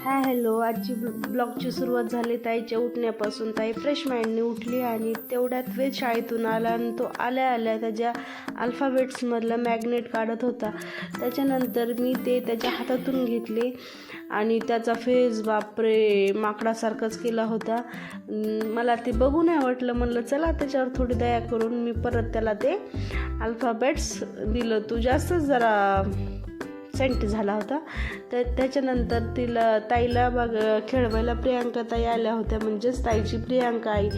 Hello. आजची ब्लॉगची सुरुवात झाली ताईच्या उठण्यापासून. ताई फ्रेश माइंडने उठली आणि तेवढ्यात वेद शाळेतून आला आणि तो आल्या आल्या त्याच्या अल्फाबेट्समधलं मॅग्नेट काढत होता. त्याच्यानंतर मी ते त्याच्या हातातून घेतले आणि त्याचा फेस बापरे माकडासारखाच केला होता. मला ते बघून नाही वाटलं. म्हणलं चला त्याच्यावर थोडी दया करून मी परत त्याला ते अल्फाबेट्स दिलं. तू जास्तच जरा सेंट झाला होता. तर त्याच्यानंतर ताईला खेळवायला प्रियांका ताई आल्या होत्या, म्हणजेच ताईची प्रियांका आई.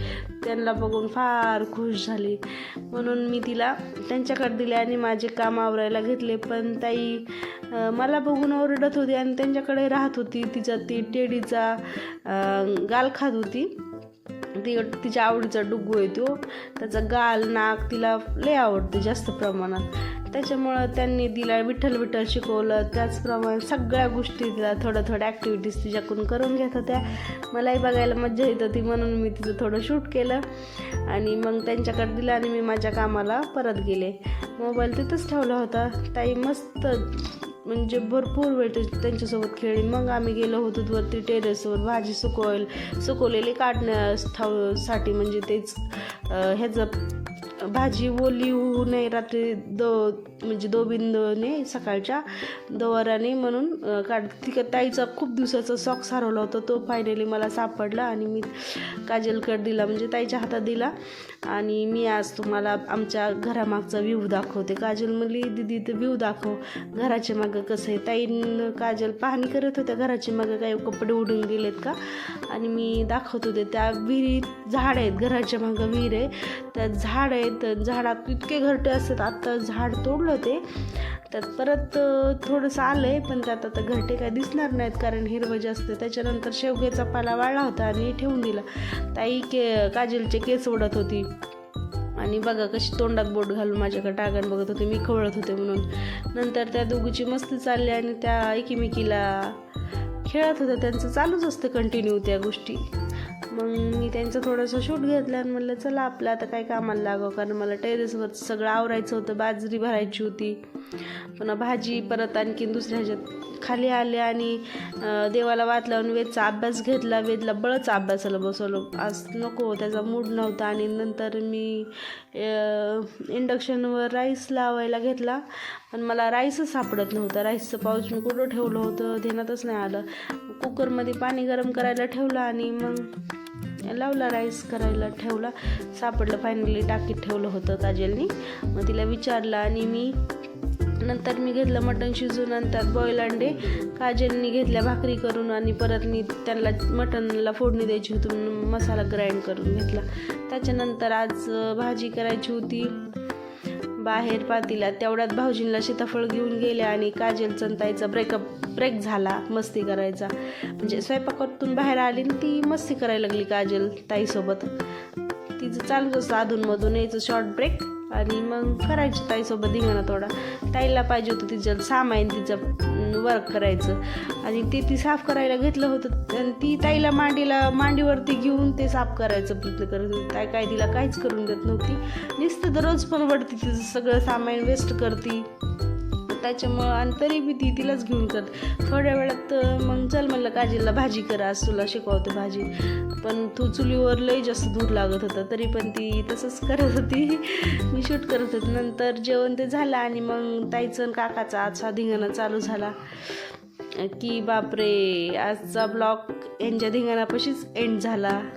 त्यांना बघून फार खुश झाली, म्हणून मी तिला त्यांच्याकडे दिले आणि माझे काम आवरायला घेतले. पण ताई मला बघून ओरडत होती आणि त्यांच्याकडे राहत होती. ती टेडीचा गाल खात होती. तिच्या आवडीचा डुग्गू आहे तो. त्याचा गाल नाक तिला लय आवडते जास्त प्रमाणात. त्याच्यामुळं त्यांनी तिला विठ्ठल शिकवलं. त्याचप्रमाणे सगळ्या गोष्टी तिला थोड्या ॲक्टिव्हिटीज तिच्याकडून करून घेत होत्या. मलाही बघायला मज्जा येत होती, म्हणून मी तिचं थोडं शूट केलं आणि मग त्यांच्याकडे दिलं आणि मी माझ्या कामाला परत गेले. मोबाईल तिथंच ठेवला होता. ताई मस्त म्हणजे भरपूर वेळ त्यांच्यासोबत खेळली. मग आम्ही गेलो होतो वरती टेरेसवर भाजी सुकवलेली काढण्यासाठी, म्हणजे तेच ह्याचं भाजी ओली होऊ नये रात्री म्हणजे दोबिंदने सकाळच्या दोवाराने म्हणून ताईचा खूप दिवसाचा सॉक्स हरवला होता. तो फायनली मला सापडला आणि मी काजलकडे दिला, म्हणजे ताईच्या हातात दिला. आणि मी आज तुम्हाला आमच्या घरामागचा व्ह्यू दाखवते. काजल म्हणली दीदी ते व्ह्यू दाखव घराच्या मागं कसं आहे. ताईनं काजल पाहणी करत होत्या घराच्या मागं काही कपडे उडून गेलेत का, आणि मी दाखवत होते. त्या विहिरीत झाड आहेत, घराच्या मागं विहीर आहे, त्यात झाड आहेत. झाडात इतके घरटे असतात. आत्ता झाड तोडलं ते, त्यात परत थोडंसं आलं आहे, पण त्यात आता घरटे काय दिसणार नाहीत कारण हिरवं जास्त. त्याच्यानंतर शेवग्याचा पाला वाळला होता आणि ठेवून दिला. ताई काजलचे केस ओढत होती आणि बघा कशी तोंडात बोट घालून माझ्याकडे टाकून बघत होते मी खवळत होते म्हणून. नंतर त्या दोघीची मस्ती चालली आणि त्या एकीमेकीला खेळत होत्या. त्यांचं चालूच असतं कंटिन्यू त्या गोष्टी. मग मी त्यांचं थोडंसं शूट घेतलं आणि म्हणलं चला आपलं आता काय कामाला लागावं, कारण मला टेरेसवर सगळं आवरायचं होतं. बाजरी भरायची होती, पुन्हा भाजी, परत आणखीन दुसऱ्या ह्याच्यात खाली आले आणि देवाला वात लावून वेदचा अभ्यास घेतला. वेदला बळच अभ्यासाला बसवलं. आज नको, त्याचा मूड नव्हता. आणि नंतर मी इंडक्शनवर राईस लावायला घेतला, पण मला राईसच सापडत नव्हता. राईसचं पाऊच मी कुठं ठेवलं होतं ध्यानातच नाही आलं. कुकरमध्ये पाणी गरम करायला ठेवलं आणि मग लावला राईस करायला ठेवला. सापडलं फायनली, टाकीत ठेवलं होतं काजलनी. मग तिला विचारलं आणि नंतर मी घेतलं मटण शिजवून आणि त्यात बॉईल अंडे. काजलनी घेतल्या भाकरी करून आणि परत मी त्यांना मटणला फोडणी द्यायची होती, मसाला ग्राइंड करून घेतला. त्याच्यानंतर आज भाजी करायची होती बाहेर पातीला. तेवढ्यात भाऊजींना सीताफळ घेऊन गेल्या आणि काजलचा ताईचा ब्रेक झाला मस्ती करायचा. म्हणजे स्वयंपाकातून बाहेर आली आणि ती मस्ती करायला लागली काजल ताईसोबत. तिचं चालूच असतं अधूनमधून यायचं शॉर्ट ब्रेक आणि मग करायची ताईसोबत धिंगाणा थोडा. ताईला पाहिजे होतं तिचं सामान, तिचं वर्क करायचं आणि ती साफ करायला घेतलं होतं आणि ती ताईला मांडीवरती घेऊन ते साफ करायचं प्रयत्न करत होती. ताई काय तिला काहीच करून देत नव्हती. नुसतं दररोज पण वडती तिचं सगळं सामान वेस्ट करती. त्याच्यामुळं आणि तरी बी तिलाच घेऊन करते. थोड्या वेळात मग चल म्हणलं काजलला भाजी करा, आज तुला शिकवते भाजी. पण तू चुलीवर लई जास्त दूर लागत होतं, तरी पण ती तसंच करत होती. मी शूट करत होते. नंतर जेवण ते झालं आणि मग ताईचं आणि काकाचा आजचा धिंगाणा चालू झाला की बापरे. आजचा ब्लॉग यांच्या धिंगाणापाशीच एंड झाला.